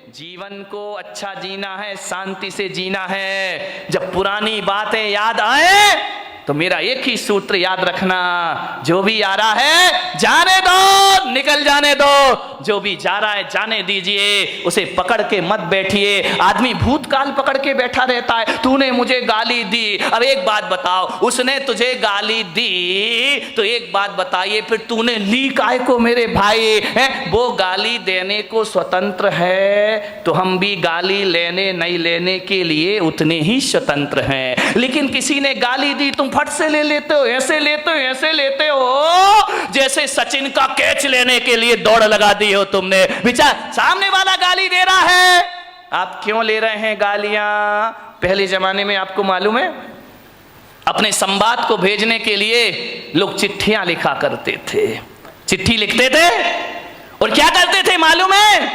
जीवन को अच्छा जीना है, शांति से जीना है। जब पुरानी बातें याद आए तो मेरा एक ही सूत्र याद रखना, जो भी आ रहा है जाने दो, निकल जाने दो। जो भी जा रहा है जाने दीजिए, उसे पकड़ के मत बैठिए। आदमी भूतकाल पकड़ के बैठा रहता है, तूने मुझे गाली दी। अब एक बात बताओ, उसने तुझे गाली दी तो एक बात बताइए, फिर तूने ली काहे को मेरे भाई? है वो गाली देने को स्वतंत्र है, तो हम भी गाली लेने नहीं लेने के लिए उतने ही स्वतंत्र हैं। लेकिन किसी ने गाली दी, तुम फट से ले लेते हो, ऐसे लेते हो, ऐसे लेते हो, जैसे सचिन का कैच लेने के लिए दौड़ लगा दी हो तुमने। विचार, सामने वाला गाली दे रहा है, आप क्यों ले रहे हैं गालियां? पहले जमाने में आपको मालूम है, अपने संवाद को भेजने के लिए लोग चिट्ठियां लिखा करते थे। चिट्ठी लिखते थे और क्या करते थे मालूम है?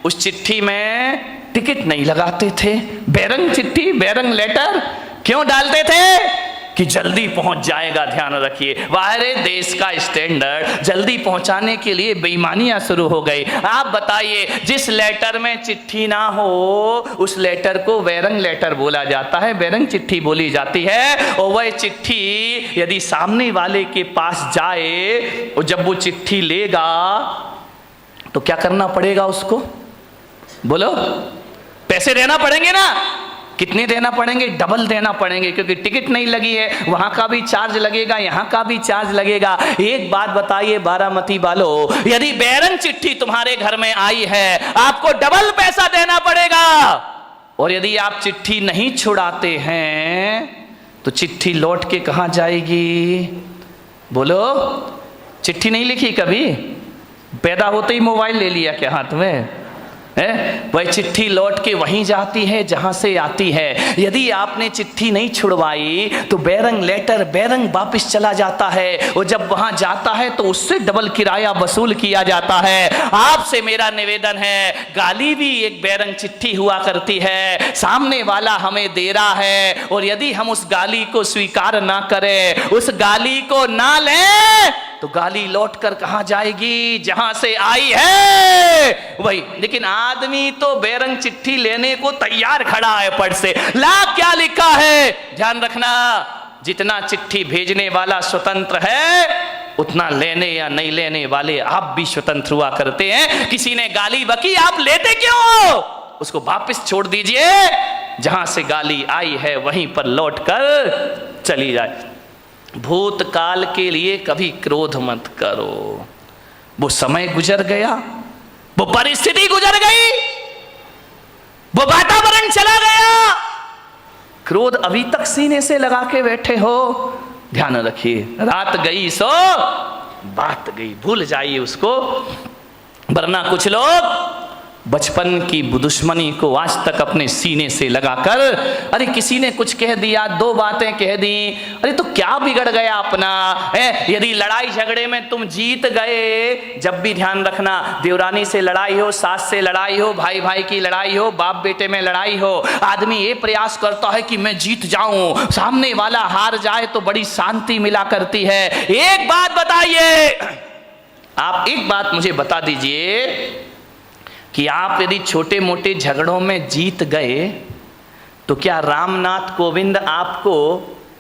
उस चिट्ठी में टिकट नहीं लगाते थे। बैरंग चिट्ठी, बैरंग लेटर क्यों डालते थे? कि जल्दी पहुंच जाएगा। ध्यान रखिए, बाहर देश का स्टैंडर्ड, जल्दी पहुंचाने के लिए बेईमानियां शुरू हो गई। आप बताइए, जिस लेटर में चिट्ठी ना हो उस लेटर को बैरंग लेटर बोला जाता है, बैरंग चिट्ठी बोली जाती है। और वह चिट्ठी यदि सामने वाले के पास जाए और जब वो चिट्ठी लेगा तो क्या करना पड़ेगा उसको? बोलो, पैसे देना पड़ेंगे ना? कितने देना पड़ेंगे? डबल देना पड़ेंगे, क्योंकि टिकट नहीं लगी है, वहां का भी चार्ज लगेगा, यहां का भी चार्ज लगेगा। एक बात बताइए बारामती वालों, यदि बैरंग चिट्ठी तुम्हारे घर में आई है आपको डबल पैसा देना पड़ेगा। और यदि आप चिट्ठी नहीं छुड़ाते हैं तो चिट्ठी लौट के कहां जाएगी? बोलो, चिट्ठी नहीं लिखी कभी? पैदा होते ही मोबाइल ले लिया क्या हाथ में? वह चिट्ठी लौट के वहीं जाती है जहां से आती है। यदि आपने चिट्ठी नहीं छुड़वाई तो बैरंग लेटर, बैरंग वापस चला जाता है, और जब वहां जाता है तो उससे डबल किराया वसूल किया जाता है। आपसे मेरा निवेदन है, गाली भी एक बैरंग चिट्ठी हुआ करती है, सामने वाला हमें दे रहा है, और यदि हम उस गाली को स्वीकार ना करें, उस गाली को ना लें, तो गाली लौट कर कहां जाएगी? जहां से आई है वही। लेकिन आदमी तो बैरंग चिट्ठी लेने को तैयार खड़ा है, पढ़ से ला क्या लिखा है। ध्यान रखना, जितना चिट्ठी भेजने वाला स्वतंत्र है उतना लेने या नहीं लेने वाले आप भी स्वतंत्र हुआ करते हैं। किसी ने गाली बकी, आप लेते क्यों हो? उसको वापस छोड़ दीजिए, जहां से गाली आई है वहीं पर लौट कर चली जाए। भूतकाल के लिए कभी क्रोध मत करो, वो समय गुजर गया, वो परिस्थिति गुजर गई, वो वातावरण चला गया। क्रोध अभी तक सीने से लगा के बैठे हो, ध्यान रखिए, रात गई सो बात गई, भूल जाइए उसको। वरना कुछ लोग बचपन की दुश्मनी को आज तक अपने सीने से लगाकर, अरे किसी ने कुछ कह दिया, दो बातें कह दी, अरे तो क्या बिगड़ गया अपना? यदि लड़ाई झगड़े में तुम जीत गए, जब भी ध्यान रखना, देवरानी से लड़ाई हो, सास से लड़ाई हो, भाई भाई की लड़ाई हो, बाप बेटे में लड़ाई हो, आदमी ये प्रयास करता है कि मैं जीत जाऊं, सामने वाला हार जाए तो बड़ी शांति मिला करती है। एक बात बताइए, आप एक बात मुझे बता दीजिए कि आप यदि छोटे मोटे झगड़ों में जीत गए तो क्या रामनाथ कोविंद आपको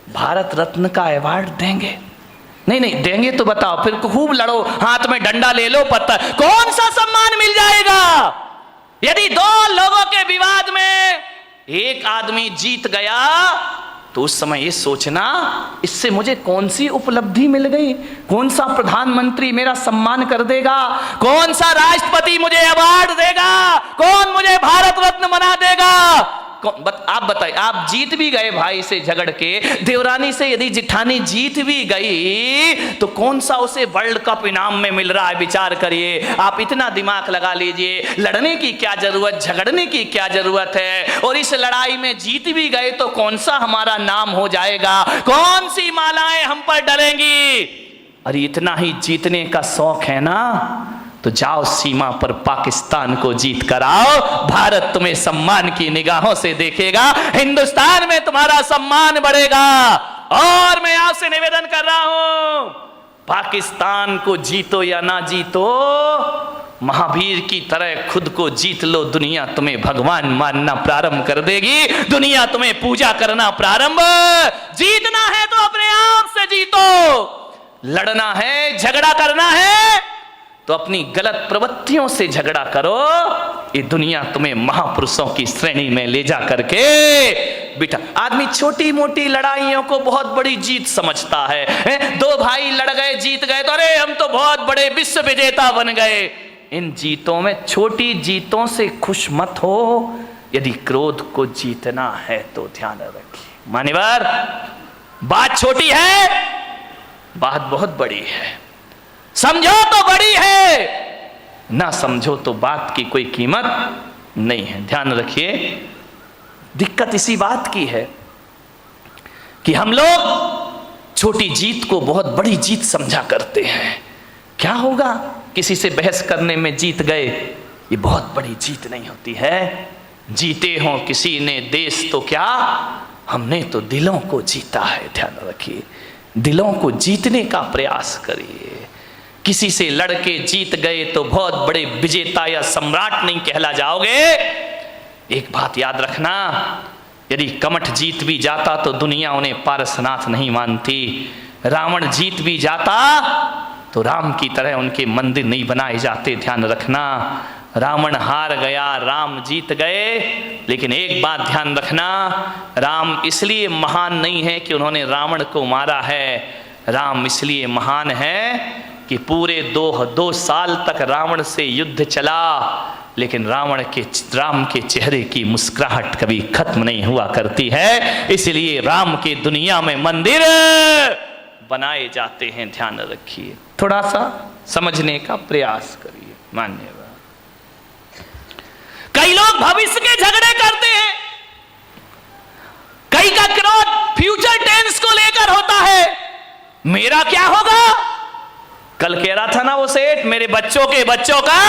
भारत रत्न का अवार्ड देंगे? नहीं नहीं देंगे तो बताओ, फिर खूब लड़ो, हाथ में डंडा ले लो, पत्थर, कौन सा सम्मान मिल जाएगा? यदि दो लोगों के विवाद में एक आदमी जीत गया तो उस समय ये सोचना, इससे मुझे कौन सी उपलब्धि मिल गई, कौन सा प्रधानमंत्री मेरा सम्मान कर देगा, कौन सा राष्ट्रपति मुझे अवार्ड देगा, कौन मुझे भारत रत्न बना देगा। आप बताइए, आप जीत भी गए भाई से झगड़ के, देवरानी से यदि जिठानी जीत भी गई तो कौन सा उसे वर्ल्ड कप इनाम में मिल रहा है? विचार करिए, आप इतना दिमाग लगा लीजिए, लड़ने की क्या जरूरत, झगड़ने की क्या जरूरत है? और इस लड़ाई में जीत भी गए तो कौन सा हमारा नाम हो जाएगा, कौन सी मालाएं हम पर डलेंगी? अरे इतना ही जीतने का शौक है ना, तो जाओ सीमा पर पाकिस्तान को जीत कर आओ, भारत तुम्हें सम्मान की निगाहों से देखेगा, हिंदुस्तान में तुम्हारा सम्मान बढ़ेगा। और मैं आपसे निवेदन कर रहा हूं, पाकिस्तान को जीतो या ना जीतो, महावीर की तरह खुद को जीत लो, दुनिया तुम्हें भगवान मानना प्रारंभ कर देगी, दुनिया तुम्हें पूजा करना प्रारंभ। जीतना है तो अपने आप से जीतो, लड़ना है, झगड़ा करना है तो अपनी गलत प्रवृत्तियों से झगड़ा करो। ये दुनिया तुम्हें महापुरुषों की श्रेणी में ले जा करके बेटा। आदमी छोटी मोटी लड़ाइयों को बहुत बड़ी जीत समझता है। दो भाई लड़ गए, जीत गए तो अरे हम तो बहुत बड़े विश्व विजेता बन गए। इन जीतों में, छोटी जीतों से खुश मत हो। यदि क्रोध को जीतना है तो ध्यान रखिए मान्यवर, बात छोटी है, बात बहुत बड़ी है। समझो तो बड़ी है, ना समझो तो बात की कोई कीमत नहीं है। ध्यान रखिए, दिक्कत इसी बात की है कि हम लोग छोटी जीत को बहुत बड़ी जीत समझा करते हैं। क्या होगा, किसी से बहस करने में जीत गए, ये बहुत बड़ी जीत नहीं होती है। जीते हो किसी ने देश तो क्या, हमने तो दिलों को जीता है। ध्यान रखिए, दिलों को जीतने का प्रयास करिए। किसी से लड़के जीत गए तो बहुत बड़े विजेता या सम्राट नहीं कहला जाओगे। एक बात याद रखना, यदि कमठ जीत भी जाता तो दुनिया उन्हें पारसनाथ नहीं मानती। रावण जीत भी जाता तो राम की तरह उनके मंदिर नहीं बनाए जाते। ध्यान रखना, रावण हार गया, राम जीत गए। लेकिन एक बात ध्यान रखना, राम इसलिए महान नहीं है कि उन्होंने रावण को मारा है। राम इसलिए महान है कि पूरे दो साल तक रावण से युद्ध चला, लेकिन राम के चेहरे की मुस्कुराहट कभी खत्म नहीं हुआ करती है। इसलिए राम के दुनिया में मंदिर बनाए जाते हैं। ध्यान रखिए, थोड़ा सा समझने का प्रयास करिए मान्यवर। कई लोग भविष्य के झगड़े करते हैं, कई का क्रोध फ्यूचर टेंस को लेकर होता है। मेरा क्या होगा, कल कह रहा था ना वो सेठ, मेरे बच्चों के बच्चों का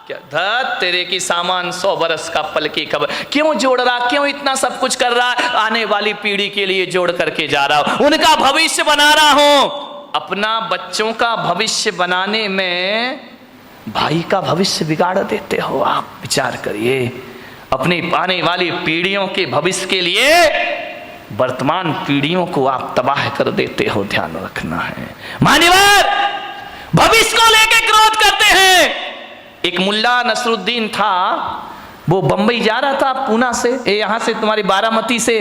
क्या धत तेरे की सामान 100 बरस का पल की खबर। क्यों जोड़ रहा, क्यों इतना सब कुछ कर रहा, आने वाली पीढ़ी के लिए जोड़ करके जा रहा हूं, उनका भविष्य बना रहा हूं। अपना बच्चों का भविष्य बनाने में भाई का भविष्य बिगाड़ देते हो आप। विचार करिए, अपनी आने वाली पीढ़ियों के भविष्य के लिए वर्तमान पीढ़ियों को आप तबाह कर देते हो। ध्यान रखना है मान्यवर, भविष्य को लेकर क्रोध करते हैं। एक मुल्ला नसरुद्दीन था, वो बंबई जा रहा था, पूना से, यहां से तुम्हारी बारामती से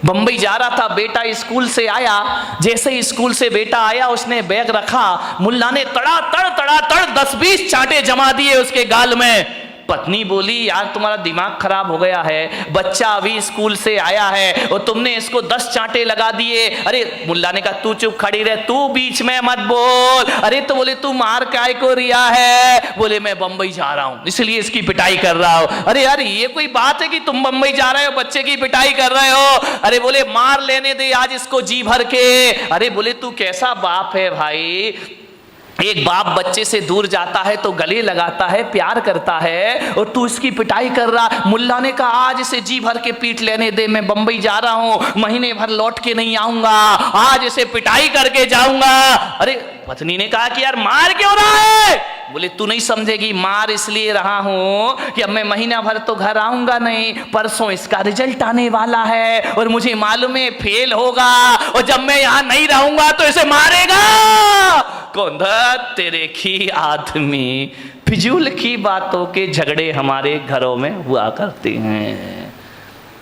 बंबई जा रहा था। बेटा स्कूल से आया, जैसे ही स्कूल से बेटा आया उसने बैग रखा, मुल्ला ने तड़ा तड़ 10-20 चांटे जमा दिए उसके गाल में। पत्नी बोली, यार तुम्हारा दिमाग खराब हो गया है, बच्चा अभी स्कूल से आया है और तुमने इसको 10 चांटे लगा दिए। अरे मुल्ला ने कहा तू चुप खड़ी रह, तू बीच में मत बोल। अरे तो बोले तू मार काय को रिया है? बोले मैं बंबई जा रहा हूं इसलिए इसकी पिटाई कर रहा हूं। अरे यार ये कोई बात है कि तुम बंबई जा रहे हो बच्चे की पिटाई कर रहे हो? अरे बोले मार लेने दे आज इसको जी भर के। अरे बोले तू कैसा बाप है भाई, एक बाप बच्चे से दूर जाता है तो गले लगाता है, प्यार करता है, और तू इसकी पिटाई कर रहा। मुल्ला ने कहा आज इसे जी भर के पीट लेने दे, मैं बंबई जा रहा हूं, महीने भर लौट के नहीं आऊंगा, आज इसे पिटाई करके जाऊंगा। अरे पत्नी ने कहा कि यार मार क्यों रहा है? बोले तू नहीं समझेगी, मार इसलिए रहा हूं कि अब मैं महीना भर तो घर आऊंगा नहीं, परसों इसका रिजल्ट आने वाला है और मुझे मालूम है फेल होगा, और जब मैं यहां नहीं रहूंगा तो इसे मारेगा कौन? तेरे की आदमी, फिजूल की बातों के झगड़े हमारे घरों में हुआ करते हैं।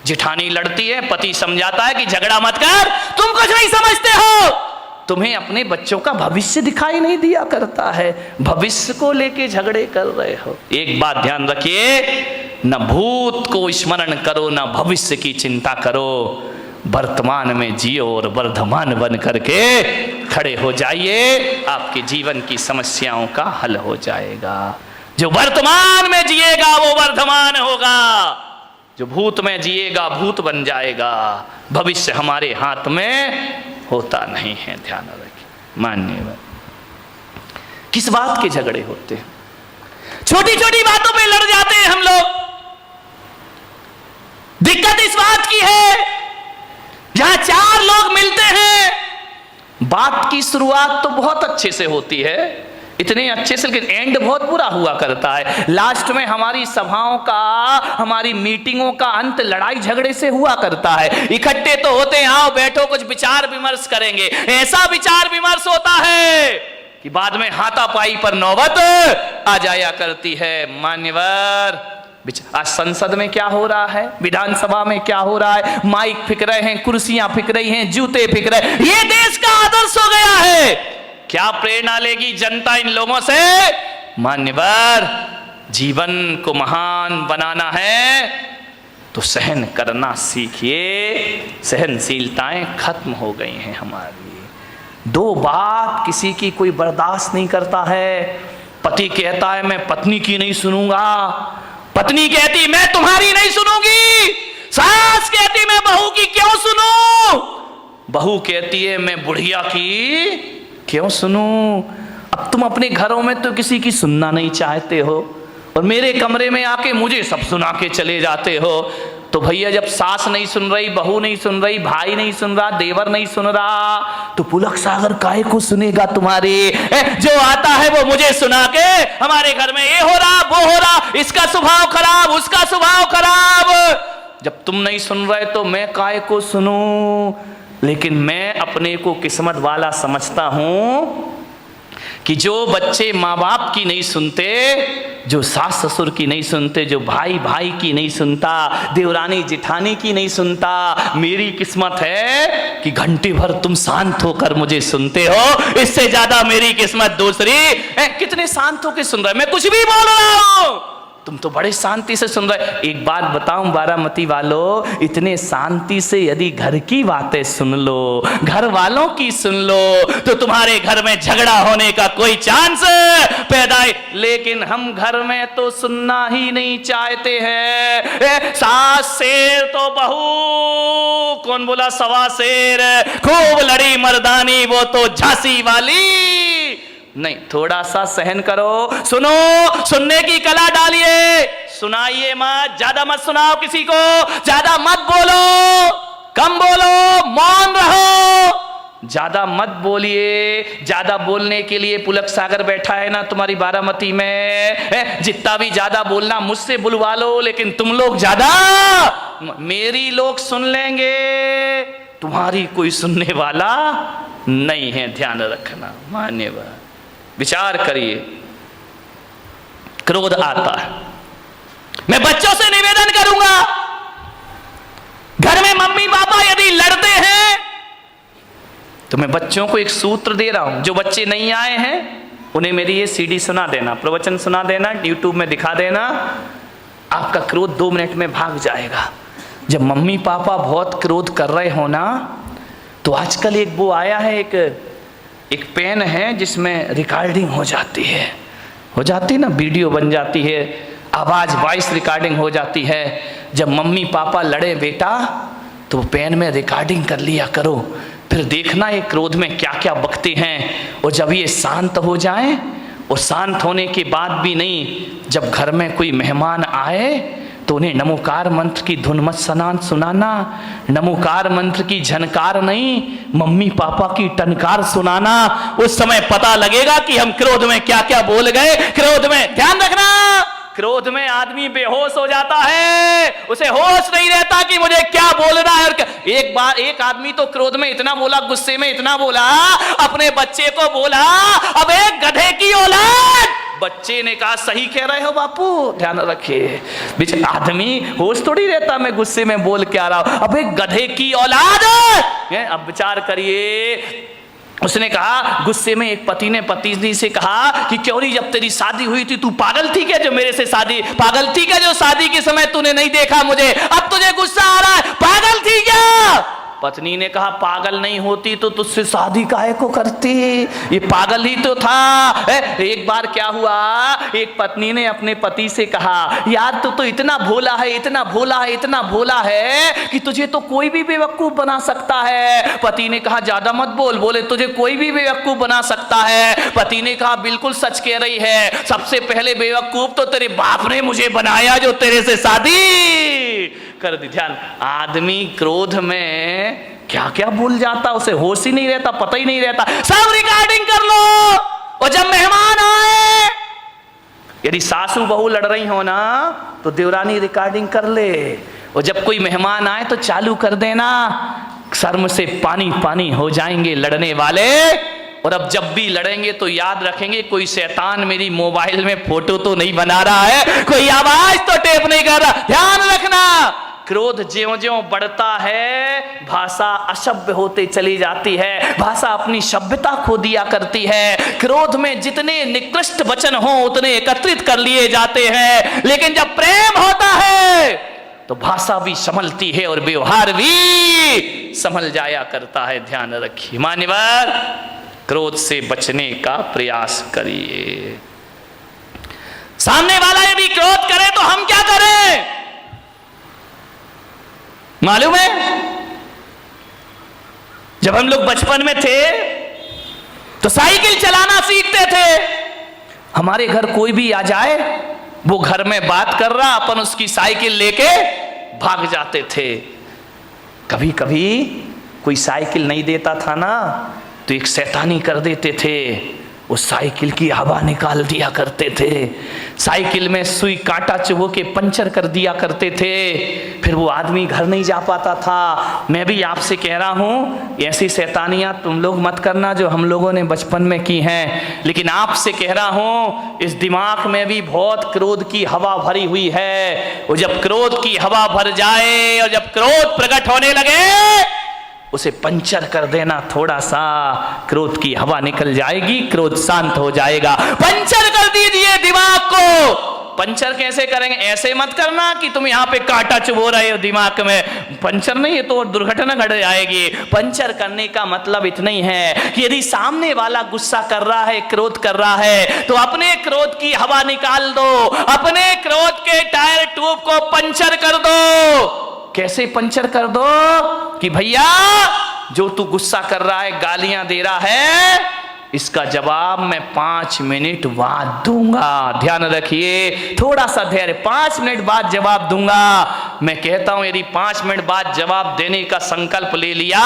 जिठानी लड़ती है, पति समझाता है कि झगड़ा मत कर, तुम कुछ नहीं समझते हो, तुम्हें अपने बच्चों का भविष्य दिखाई नहीं दिया करता है, भविष्य को लेके झगड़े कर रहे हो। एक बात ध्यान रखिए, न भूत को स्मरण करो न भविष्य की चिंता करो, वर्तमान में जियो और वर्धमान बन करके खड़े हो जाइए, आपके जीवन की समस्याओं का हल हो जाएगा। जो वर्तमान में जिएगा वो वर्धमान होगा, जो भूत में जिएगा भूत बन जाएगा। भविष्य हमारे हाथ में होता नहीं है, ध्यान रखिए मान्यवर। किस बात के झगड़े होते हैं? छोटी छोटी बातों पे लड़ जाते हैं हम लोग। दिक्कत इस बात की है, जहां 4 लोग मिलते हैं बात की शुरुआत तो बहुत अच्छे से होती है, इतने अच्छे से, लेकिन एंड बहुत बुरा हुआ करता है। लास्ट में हमारी सभाओं का, हमारी मीटिंगों का अंत लड़ाई झगड़े से हुआ करता है। इकट्ठे तो होते हैं, आओ बैठो कुछ विचार विमर्श करेंगे, ऐसा विचार विमर्श होता है कि बाद में हाथापाई पर नौबत आ जाया करती है। मान्यवर, आज संसद में क्या हो रहा है, विधानसभा में क्या हो रहा है, माइक फिक रहे हैं, कुर्सियां फिक रही हैं, जूते फिक रहे हैं, ये देश का आदर्श हो गया है। क्या प्रेरणा लेगी जनता इन लोगों से? मान्यवर, जीवन को महान बनाना है तो सहन करना सीखिए। सहनशीलताएं खत्म हो गई हैं हमारी। दो बात किसी की कोई बर्दाश्त नहीं करता है। पति कहता है मैं पत्नी की नहीं सुनूंगा, पत्नी कहती मैं तुम्हारी नहीं सुनूंगी, सास कहती मैं बहू की क्यों सुनूं, बहू कहती है मैं बुढ़िया की क्यों सुनूं। अब तुम अपने घरों में तो किसी की सुनना नहीं चाहते हो और मेरे कमरे में आके मुझे सब सुना के चले जाते हो। तो भैया जब सास नहीं सुन रही, बहू नहीं सुन रही, भाई नहीं सुन रहा, देवर नहीं सुन रहा, तो पुलक सागर काहे को सुनेगा तुम्हारे? जो आता है वो मुझे सुना के हमारे घर में ये हो रहा वो हो रहा, इसका स्वभाव खराब उसका स्वभाव खराब। जब तुम नहीं सुन रहे तो मैं काहे को सुनूं? लेकिन मैं अपने को किस्मत वाला समझता हूं कि जो बच्चे माँ बाप की नहीं सुनते, जो सास ससुर की नहीं सुनते, जो भाई भाई की नहीं सुनता, देवरानी जिठानी की नहीं सुनता, मेरी किस्मत है कि घंटे भर तुम शांत होकर मुझे सुनते हो। इससे ज्यादा मेरी किस्मत दूसरी। कितने शांत होकर सुन रहे, मैं कुछ भी बोल रहा हूं, तुम तो बड़े शांति से सुन रहे। एक बात बताऊं बारामती वालों, इतने शांति से यदि घर की बातें सुन लो, घर वालों की सुन लो, तो तुम्हारे घर में झगड़ा होने का कोई चांस पैदा है। लेकिन हम घर में तो सुनना ही नहीं चाहते हैं। सास शेर तो बहू, कौन बोला सवा शेर, खूब लड़ी मर्दानी वो तो झांसी वाली। नहीं, थोड़ा सा सहन करो, सुनो, सुनने की कला डालिए, सुनाइए मत, ज्यादा मत सुनाओ किसी को, ज्यादा मत बोलो, कम बोलो, मौन रहो, ज्यादा मत बोलिए। ज्यादा बोलने के लिए पुलक सागर बैठा है ना तुम्हारी बारामती में, जितना भी ज्यादा बोलना मुझसे बुलवा लो, लेकिन तुम लोग ज्यादा, मेरी लोग सुन लेंगे, तुम्हारी कोई सुनने वाला नहीं है, ध्यान रखना। मान्यवर, विचार करिए, क्रोध आता है। मैं बच्चों से निवेदन करूंगा, घर में मम्मी पापा यदि लड़ते हैं तो मैं बच्चों को एक सूत्र दे रहा हूं, जो बच्चे नहीं आए हैं उन्हें मेरी ये सीडी सुना देना, प्रवचन सुना देना, यूट्यूब में दिखा देना, आपका क्रोध 2 मिनट में भाग जाएगा। जब मम्मी पापा बहुत क्रोध कर रहे हो ना, तो आजकल एक वो आया है, एक पेन है जिसमें रिकॉर्डिंग हो जाती है ना, वीडियो बन जाती है, आवाज वॉइस रिकॉर्डिंग हो जाती है। जब मम्मी पापा लड़े बेटा, तो पेन में रिकॉर्डिंग कर लिया करो, फिर देखना ये क्रोध में क्या क्या बकते हैं। और जब ये शांत हो जाए, और शांत होने के बाद भी नहीं, जब घर में कोई मेहमान आए तो उन्हें नमोकार मंत्र की धुन मत सुनाना, नमोकार मंत्र की झनकार नहीं, मम्मी पापा की टनकार सुनाना। उस समय पता लगेगा कि हम क्रोध में क्या क्या बोल गए। क्रोध में ध्यान रखना, क्रोध में आदमी बेहोश हो जाता है, उसे होश नहीं रहता कि मुझे क्या बोलना है। और एक बार एक आदमी तो क्रोध में इतना बोला, गुस्से में इतना बोला, अपने बच्चे को बोला, अब एक गधे की औलाद। बच्चे ने कहा सही कह रहे हो बापू, ध्यान रखिए, बीच आदमी होश थोड़ी रहता, मैं गुस्से में बोल के आ रहा हूं, अब एक गधे की औलाद। अब विचार करिए, उसने कहा, गुस्से में एक पति ने पत्नी से कहा कि क्यों नहीं, जब तेरी शादी हुई थी तू पागल थी क्या, जो मेरे से शादी, पागल थी क्या जो शादी के समय तूने नहीं देखा मुझे, अब तुझे गुस्सा आ रहा है, पागल थी क्या? पत्नी ने कहा पागल नहीं होती तो तुझसे शादी काहे को करती, ये पागल ही तो था। एक बार क्या हुआ, एक पत्नी ने अपने पति से कहा, यार तू तो इतना भोला है, इतना भोला है, इतना भोला है कि तुझे तो कोई भी बेवकूफ बना सकता है। पति ने कहा ज्यादा मत बोल, बोले तुझे कोई भी बेवकूफ बना सकता है। पति ने कहा बिल्कुल सच कह रही है, सबसे पहले बेवकूफ तो तेरे बाप ने मुझे बनाया जो तेरे से शादी कर दी। ध्यान, आदमी क्रोध में क्या क्या भूल जाता, उसे होश ही नहीं रहता, पता ही नहीं रहता। सब रिकॉर्डिंग कर लो और जब मेहमान आए, यदि सासू बहू लड़ रही हो ना तो देवरानी रिकॉर्डिंग कर ले, और जब कोई मेहमान आए तो चालू कर देना, शर्म से पानी पानी हो जाएंगे लड़ने वाले। और अब जब भी लड़ेंगे तो याद रखेंगे कोई शैतान मेरी मोबाइल में फोटो तो नहीं बना रहा है, कोई आवाज तो टेप नहीं कर रहा। ध्यान रखना, क्रोध ज्यों-ज्यों बढ़ता है भाषा असभ्य होते चली जाती है, भाषा अपनी सभ्यता खो दिया करती है। क्रोध में जितने निकृष्ट वचन हो उतने एकत्रित कर लिए जाते हैं, लेकिन जब प्रेम होता है तो भाषा भी संभलती है और व्यवहार भी संभल जाया करता है। ध्यान रखिए मान्यवर, क्रोध से बचने का प्रयास करिए। सामने वाला यदि क्रोध करे तो हम क्या करें मालूम है? जब हम लोग बचपन में थे तो साइकिल चलाना सीखते थे। हमारे घर कोई भी आ जाए, वो घर में बात कर रहा, अपन उसकी साइकिल लेके भाग जाते थे। कभी कभी कोई साइकिल नहीं देता था ना तो एक शैतानी कर देते थे, उस साइकिल की हवा निकाल दिया करते थे, साइकिल में सुई कांटा चुभो के पंचर कर दिया करते थे, फिर वो आदमी घर नहीं जा पाता था। मैं भी आपसे कह रहा हूं ऐसी शैतानियां तुम लोग मत करना जो हम लोगों ने बचपन में की हैं, लेकिन आपसे कह रहा हूं इस दिमाग में भी बहुत क्रोध की हवा भरी हुई है। और जब क्रोध की हवा भर जाए और जब क्रोध प्रकट होने लगे उसे पंचर कर देना, थोड़ा सा क्रोध की हवा निकल जाएगी, क्रोध शांत हो जाएगा। पंचर कर दीजिए दिमाग को। पंचर कैसे करेंगे? ऐसे मत करना कि तुम यहाँ पे कांटा चुभो रहे हो दिमाग में, पंचर नहीं है तो दुर्घटना घट जाएगी। पंचर करने का मतलब इतना ही है कि यदि सामने वाला गुस्सा कर रहा है, क्रोध कर रहा है, तो अपने क्रोध की हवा निकाल दो, अपने क्रोध के टायर ट्यूब को पंचर कर दो। कैसे पंचर कर दो कि भैया जो तू गुस्सा कर रहा है, गालियां दे रहा है, इसका जवाब मैं 5 मिनट बाद दूंगा। ध्यान रखिए, थोड़ा सा धैर्य, 5 मिनट बाद जवाब दूंगा। मैं कहता हूं यदि 5 मिनट बाद जवाब देने का संकल्प ले लिया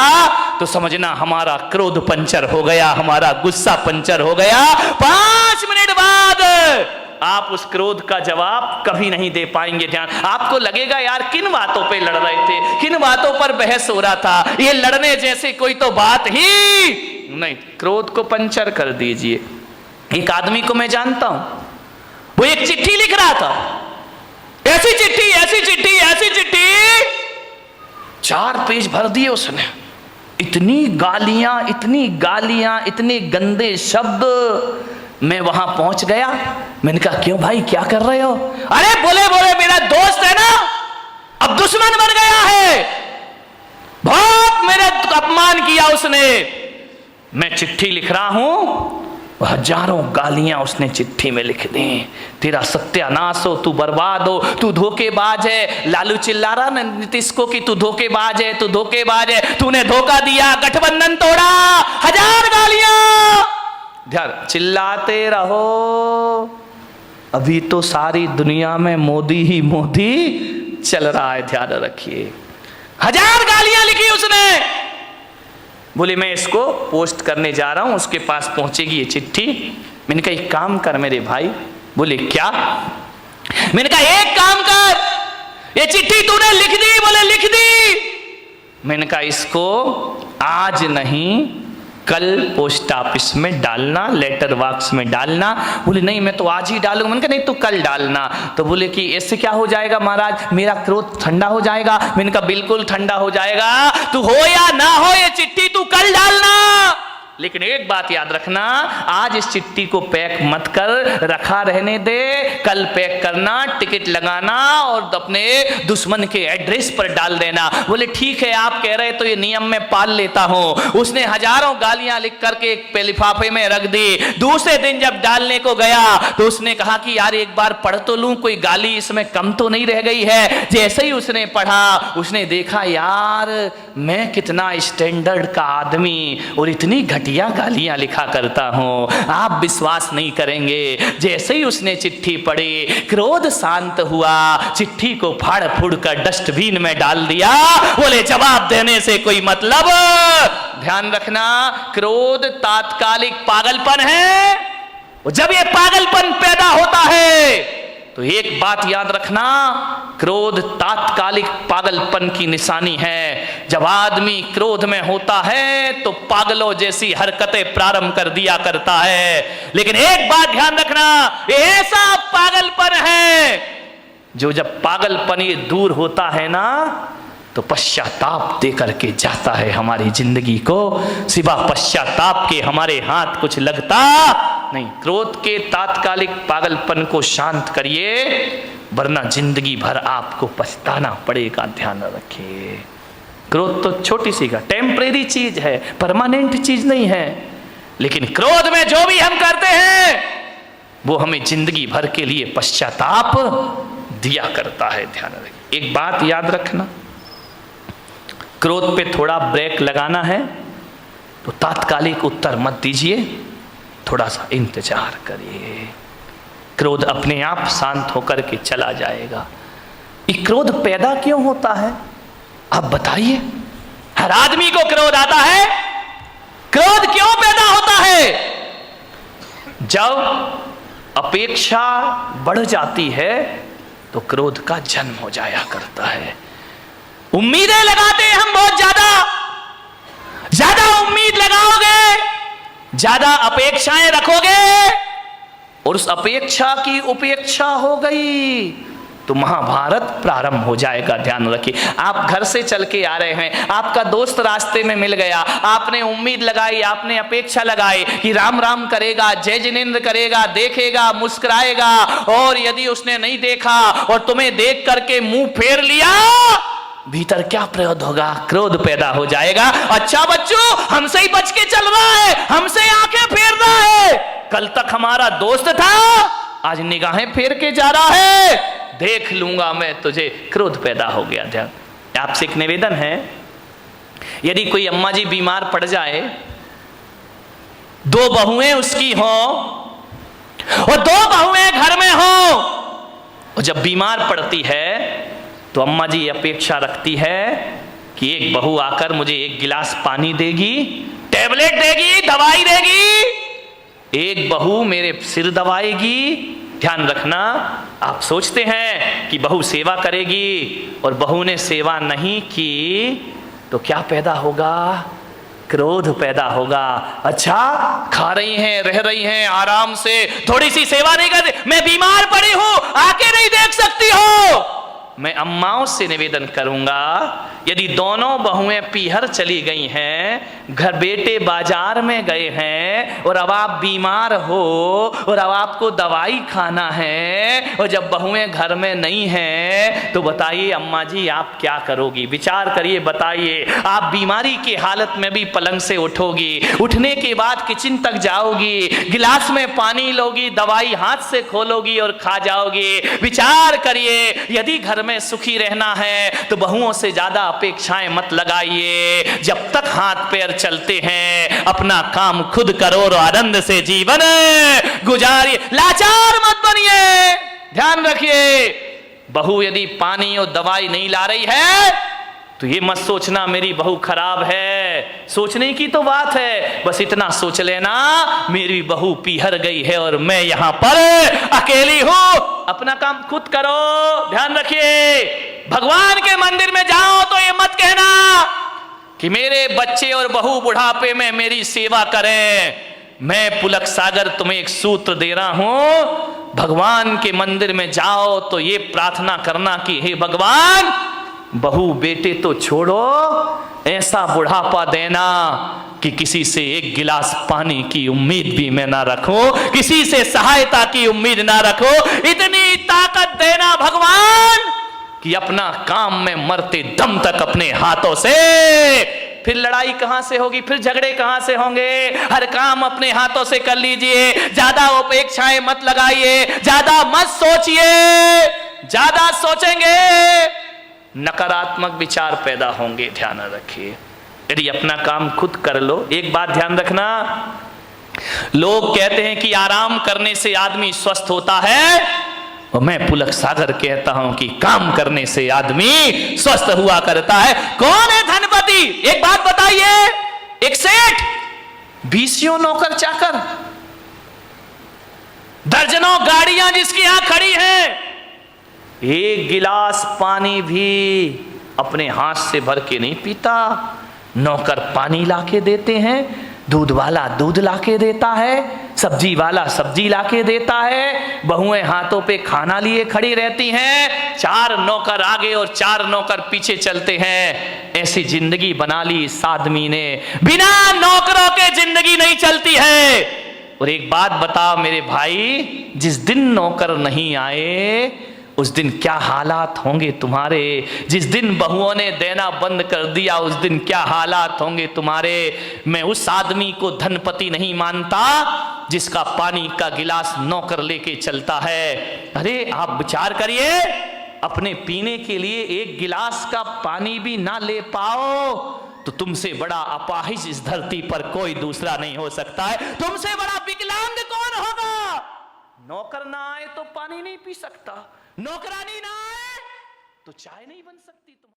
तो समझना हमारा क्रोध पंचर हो गया, हमारा गुस्सा पंचर हो गया। 5 मिनट बाद आप उस क्रोध का जवाब कभी नहीं दे पाएंगे। ध्यान, आपको लगेगा यार किन बातों पे लड़ रहे थे, किन बातों पर बहस हो रहा था, ये लड़ने जैसे कोई तो बात ही नहीं। क्रोध को पंचर कर दीजिए। एक आदमी को मैं जानता हूं, वो एक चिट्ठी लिख रहा था, ऐसी चिट्ठी ऐसी चिट्ठी ऐसी चिट्ठी, 4 पेज भर दिए उसने। इतनी गालियां, इतने गंदे शब्द। मैं वहां पहुंच गया, मैंने कहा क्यों भाई क्या कर रहे हो? अरे बोले मेरा दोस्त है ना, अब दुश्मन बन गया है, बहुत मेरा अपमान किया उसने। मैं चिट्ठी लिख रहा हूं, हजारों गालियां उसने चिट्ठी में लिख दी। तेरा सत्यानाश हो, तू बर्बाद हो, तू धोखेबाज है। लालू चिल्ला रहा ना नीतीश को कि तू धोखेबाज है, तू धोखेबाज है, तूने धोखा दिया, गठबंधन तोड़ा, 1000 गालियां। ध्यान, चिल्लाते रहो, अभी तो सारी दुनिया में मोदी ही मोदी चल रहा है। ध्यान रखिए, 1000 गालियां लिखी उसने। बोले मैं इसको पोस्ट करने जा रहा हूं, उसके पास पहुंचेगी ये चिट्ठी। मैंने कहा एक काम कर मेरे भाई। बोले क्या? मैंने कहा एक काम कर, ये चिट्ठी तूने लिख दी? बोले लिख दी। मैंने कहा इसको आज नहीं कल पोस्ट ऑफिस में डालना, लेटर बॉक्स में डालना। बोले नहीं मैं तो आज ही डालूंगा। मैंने कहा नहीं तो कल डालना। तो बोले कि इससे क्या हो जाएगा महाराज, मेरा क्रोध ठंडा हो जाएगा। मैंने कहा बिल्कुल ठंडा हो जाएगा, तू हो या ना हो ये चिट्ठी तू कल डालना, लेकिन एक बात याद रखना, आज इस चिट्ठी को पैक मत कर, रखा रहने दे, कल पैक करना, टिकट लगाना और अपने दुश्मन के एड्रेस पर डाल देना। बोले ठीक है आप कह रहे तो ये नियम में पाल लेता हूं। उसने हजारों गालियां लिख करके एक लिफाफे में रख दी। दूसरे दिन जब डालने को गया तो उसने कहा कि यार एक बार पढ़ तो लूं, कोई गाली इसमें कम तो नहीं रह गई है। जैसे ही उसने पढ़ा, उसने देखा यार मैं कितना स्टैंडर्ड का आदमी और इतनी घटिया गालियां लिखा करता हूं, आप विश्वास नहीं करेंगे। जैसे ही उसने चिट्ठी पढ़ी, क्रोध शांत हुआ, चिट्ठी को फाड़ फूड़ कर डस्टबिन में डाल दिया। बोले जवाब देने से कोई मतलब। ध्यान रखना, क्रोध तात्कालिक पागलपन है, और जब ये पागलपन पैदा होता है तो एक बात याद रखना, क्रोध तात्कालिक पागलपन की निशानी है। जब आदमी क्रोध में होता है तो पागलों जैसी हरकतें प्रारंभ कर दिया करता है। लेकिन एक बात ध्यान रखना, ये ऐसा पागलपन है जो जब पागलपन ये दूर होता है ना तो पश्चाताप दे करके जाता है हमारी जिंदगी को। सिवा पश्चाताप के हमारे हाथ कुछ लगता नहीं। क्रोध के तात्कालिक पागलपन को शांत करिए, वरना जिंदगी भर आपको पछताना पड़ेगा। ध्यान रखिए, क्रोध तो छोटी सी का टेम्परेरी चीज है, परमानेंट चीज नहीं है। लेकिन क्रोध में जो भी हम करते हैं वो हमें जिंदगी भर के लिए पश्चाताप दिया करता है। ध्यान रखिए, एक बात याद रखना, क्रोध पे थोड़ा ब्रेक लगाना है तो तात्कालिक उत्तर मत दीजिए, थोड़ा सा इंतजार करिए। क्रोध अपने आप शांत होकर के चला जाएगा। ये क्रोध पैदा क्यों होता है आप बताइए? हर आदमी को क्रोध आता है। क्रोध क्यों पैदा होता है? जब अपेक्षा बढ़ जाती है तो क्रोध का जन्म हो जाया करता है। उम्मीदें लगाते हैं हम बहुत ज्यादा उम्मीद लगाओगे, ज्यादा अपेक्षाएं रखोगे और उस अपेक्षा की उपेक्षा हो गई तो महाभारत प्रारंभ हो जाएगा। ध्यान रखिए, आप घर से चल के आ रहे हैं, आपका दोस्त रास्ते में मिल गया, आपने उम्मीद लगाई, आपने अपेक्षा लगाई कि राम राम करेगा, जय जिनेंद्र करेगा, देखेगा, मुस्कुराएगा, और यदि उसने नहीं देखा और तुम्हें देख करके मुंह फेर लिया, भीतर क्या प्रयोग होगा? क्रोध पैदा हो जाएगा। अच्छा बच्चों, हमसे ही बच के चल रहा है, हमसे आंखें फेर रहा है, कल तक हमारा दोस्त था, आज निगाहें फेर के जा रहा है, देख लूंगा मैं तुझे। क्रोध पैदा हो गया। ध्यान, आपसे एक निवेदन है, यदि कोई अम्मा जी बीमार पड़ जाए, दो बहुएं उसकी हो और दो बहुएं घर में हो, और जब बीमार पड़ती है तो अम्मा जी अपेक्षा रखती है कि एक बहू आकर मुझे एक गिलास पानी देगी, टैबलेट देगी, दवाई देगी, एक बहू मेरे सिर दबाएगी। ध्यान रखना, आप सोचते हैं कि बहू सेवा करेगी और बहू ने सेवा नहीं की तो क्या पैदा होगा? क्रोध पैदा होगा। अच्छा, खा रही हैं, रह रही हैं आराम से, थोड़ी सी सेवा नहीं करती, मैं बीमार पड़ी हूं, आके नहीं देख सकती हो। मैं अम्माओं से निवेदन करूंगा, यदि दोनों बहुएं पीहर चली गई हैं, घर बेटे बाजार में गए हैं और अब आप बीमार हो और अब आपको दवाई खाना है और जब बहुएं घर में नहीं हैं तो बताइए अम्मा जी आप क्या करोगी? विचार करिए, बताइए। आप बीमारी की हालत में भी पलंग से उठोगी, उठने के बाद किचन तक जाओगी, गिलास में पानी लोगी, दवाई हाथ से खोलोगी और खा जाओगी। विचार करिए, यदि घर में सुखी रहना है तो बहुओं से ज्यादा अपेक्षाएं मत लगाइए। जब तक हाथ पैर चलते हैं अपना काम खुद करो और आनंद से जीवन गुजारिए, लाचार मत बनिए। ध्यान रखिए, बहू यदि पानी और दवाई नहीं ला रही है तो ये मत सोचना मेरी बहू खराब है, सोचने की तो बात है, बस इतना सोच लेना मेरी बहू पीहर गई है और मैं यहां पर अकेली हूं। अपना काम खुद करो। ध्यान रखिए, भगवान के मंदिर में जाओ तो ये मत कहना कि मेरे बच्चे और बहू बुढ़ापे में मेरी सेवा करें। मैं पुलक सागर तुम्हें एक सूत्र दे रहा हूं, भगवान के मंदिर में जाओ तो ये प्रार्थना करना कि हे भगवान, बहू बेटे तो छोड़ो, ऐसा बुढ़ापा देना कि किसी से एक गिलास पानी की उम्मीद भी मैं ना रखूं, किसी से सहायता की उम्मीद ना रखूं। इतनी ताकत देना भगवान कि अपना काम में मरते दम तक अपने हाथों से, फिर लड़ाई कहां से होगी, फिर झगड़े कहां से होंगे? हर काम अपने हाथों से कर लीजिए, ज्यादा अपेक्षाएं मत लगाइए, ज्यादा मत सोचिए। ज्यादा सोचेंगे नकारात्मक विचार पैदा होंगे। ध्यान रखिए, यदि अपना काम खुद कर लो। एक बात ध्यान रखना, लोग कहते हैं कि आराम करने से आदमी स्वस्थ होता है, और मैं पुलक सागर कहता हूं कि काम करने से आदमी स्वस्थ हुआ करता है। कौन है धनपति? एक बात बताइए, एक सेठ, बीसियों नौकर चाकर, दर्जनों गाड़ियां जिसकी यहां खड़ी हैं, एक गिलास पानी भी अपने हाथ से भर के नहीं पीता। नौकर पानी लाके देते हैं, दूध वाला दूध लाके देता है, सब्जी वाला सब्जी लाके देता है, बहुएं हाथों पे खाना लिए खड़ी रहती हैं, 4 नौकर आगे और 4 नौकर पीछे चलते हैं। ऐसी जिंदगी बना ली इस आदमी ने। बिना नौकरों के जिंदगी नहीं चलती है। और एक बात बताओ मेरे भाई, जिस दिन नौकर नहीं आए उस दिन क्या हालात होंगे तुम्हारे। जिस दिन बहुओं ने देना बंद कर दिया उस दिन क्या हालात होंगे तुम्हारे। मैं उस आदमी को धनपति नहीं मानता जिसका पानी का गिलास नौकर लेके चलता है। अरे आप विचार करिए, अपने पीने के लिए एक गिलास का पानी भी ना ले पाओ तो तुमसे बड़ा अपाहिज इस धरती पर कोई दूसरा नहीं हो सकता है। तुमसे बड़ा विकलांग कौन होगा। नौकर ना आए तो पानी नहीं पी सकता, नौकरानी ना आए तो चाय नहीं बन सकती।